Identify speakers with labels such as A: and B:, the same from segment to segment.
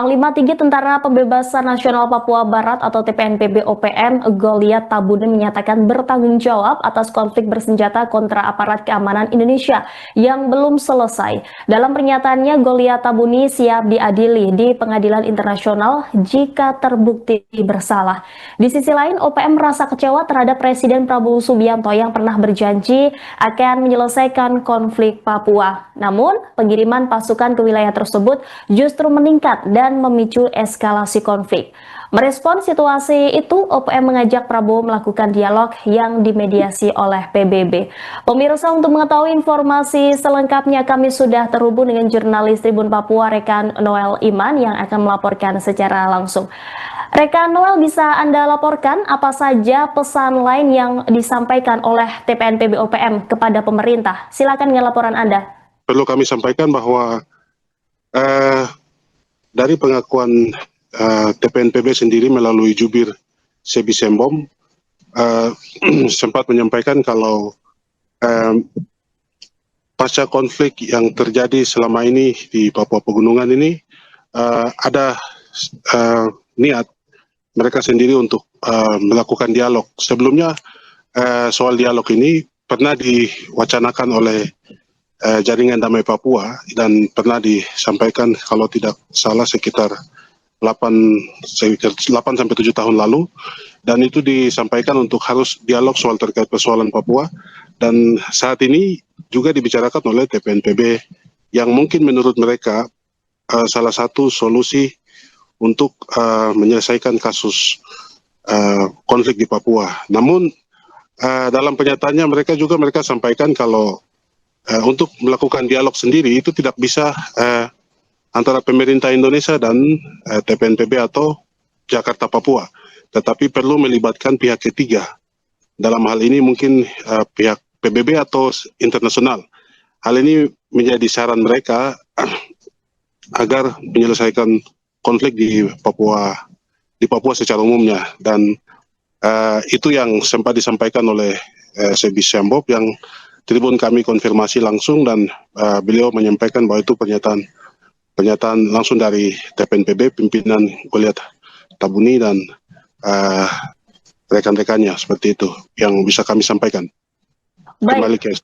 A: Panglima Tinggi Tentara Pembebasan Nasional Papua Barat atau TPNPB OPM, Goliat Tabune menyatakan bertanggung jawab atas konflik bersenjata kontra aparat keamanan Indonesia yang belum selesai. Dalam pernyataannya, Goliat Tabune siap diadili di pengadilan internasional jika terbukti bersalah. Di sisi lain, OPM merasa kecewa terhadap Presiden Prabowo Subianto yang pernah berjanji akan menyelesaikan konflik Papua. Namun, pengiriman pasukan ke wilayah tersebut justru meningkat dan memicu eskalasi konflik. Merespon situasi itu, OPM mengajak Prabowo melakukan dialog yang dimediasi oleh PBB. Pemirsa, untuk mengetahui informasi selengkapnya, kami sudah terhubung dengan jurnalis Tribun Papua, Rekan Noel Iman, yang akan melaporkan secara langsung. Rekan Noel, bisa Anda laporkan apa saja pesan lain yang disampaikan oleh TPNPB OPM kepada pemerintah? Silakan dengan laporan Anda.
B: Perlu kami sampaikan bahwa dari pengakuan TPNPB sendiri melalui jubir Sebi Sembom sempat menyampaikan kalau pasca konflik yang terjadi selama ini di Papua Pegunungan ini ada niat mereka sendiri untuk melakukan dialog. Sebelumnya soal dialog ini pernah diwacanakan oleh Jaringan Damai Papua dan pernah disampaikan kalau tidak salah sekitar 8 sampai 7 tahun lalu, dan itu disampaikan untuk harus dialog soal terkait persoalan Papua, dan saat ini juga dibicarakan oleh TPNPB yang mungkin menurut mereka salah satu solusi untuk menyelesaikan kasus konflik di Papua. Namun dalam pernyataannya mereka sampaikan kalau untuk melakukan dialog sendiri itu tidak bisa antara pemerintah Indonesia dan TPNPB atau Jakarta Papua, tetapi perlu melibatkan pihak ketiga. Dalam hal ini mungkin pihak PBB atau internasional. Hal ini menjadi saran mereka agar menyelesaikan konflik di Papua secara umumnya, dan itu yang sempat disampaikan oleh Sebi Sembom yang Tribun kami konfirmasi langsung, dan beliau menyampaikan bahwa itu pernyataan langsung dari TPNPB, pimpinan Goliat Tabune dan rekan-rekannya. Seperti itu yang bisa kami sampaikan. Kembali ke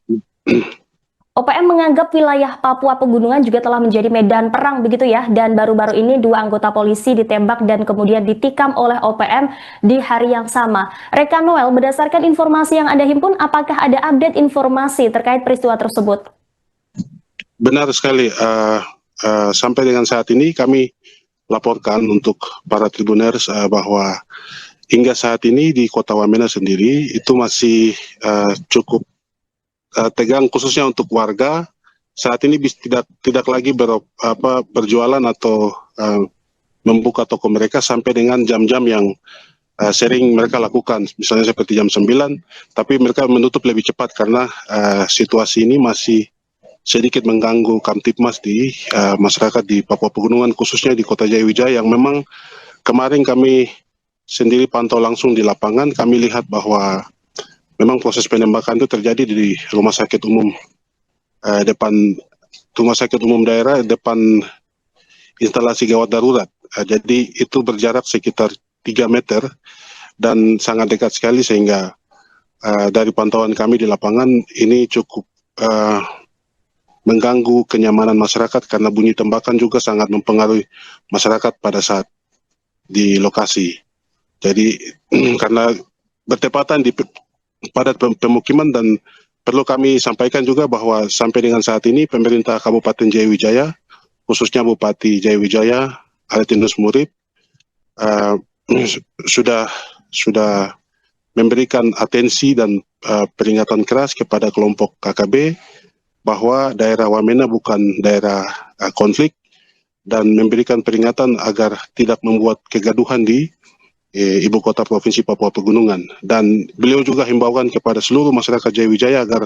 A: OPM menganggap wilayah Papua Pegunungan juga telah menjadi medan perang begitu ya, dan baru-baru ini 2 anggota polisi ditembak dan kemudian ditikam oleh OPM di hari yang sama. Rekan Noel, berdasarkan informasi yang Anda himpun, apakah ada update informasi terkait peristiwa tersebut?
B: Benar sekali, sampai dengan saat ini kami laporkan untuk para tribuners bahwa hingga saat ini di Kota Wamena sendiri itu masih cukup tegang, khususnya untuk warga. Saat ini tidak lagi berjualan atau membuka toko mereka sampai dengan jam-jam yang sering mereka lakukan, misalnya seperti jam 9, tapi mereka menutup lebih cepat karena situasi ini masih sedikit mengganggu Kamtipmas di masyarakat di Papua Pegunungan, khususnya di Kota Jayawijaya, yang memang kemarin kami sendiri pantau langsung di lapangan. Kami lihat bahwa memang proses penembakan itu terjadi di rumah sakit umum daerah depan instalasi gawat darurat. Jadi itu berjarak sekitar 3 meter dan sangat dekat sekali, sehingga dari pantauan kami di lapangan ini cukup mengganggu kenyamanan masyarakat karena bunyi tembakan juga sangat mempengaruhi masyarakat pada saat di lokasi. Jadi karena bertepatan di padat pemukiman, dan perlu kami sampaikan juga bahwa sampai dengan saat ini pemerintah Kabupaten Jayawijaya, khususnya Bupati Jayawijaya Aretinus Murib, sudah memberikan atensi dan peringatan keras kepada kelompok KKB bahwa daerah Wamena bukan daerah konflik, dan memberikan peringatan agar tidak membuat kegaduhan di Ibu Kota Provinsi Papua Pegunungan. Dan beliau juga himbaukan kepada seluruh masyarakat Jayawijaya agar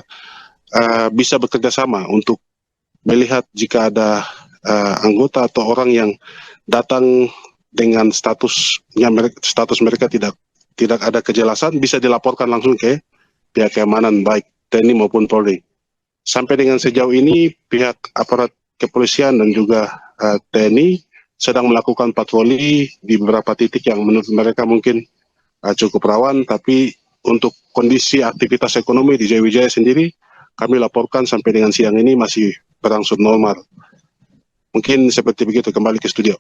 B: bisa bekerja sama untuk melihat jika ada anggota atau orang yang datang dengan status mereka tidak ada kejelasan, bisa dilaporkan langsung ke pihak keamanan baik TNI maupun Polri. Sampai dengan sejauh ini pihak aparat kepolisian dan juga TNI sedang melakukan patroli di beberapa titik yang menurut mereka mungkin cukup rawan, tapi untuk kondisi aktivitas ekonomi di Jayawijaya sendiri, kami laporkan sampai dengan siang ini masih berangsur normal. Mungkin seperti begitu, kembali ke studio.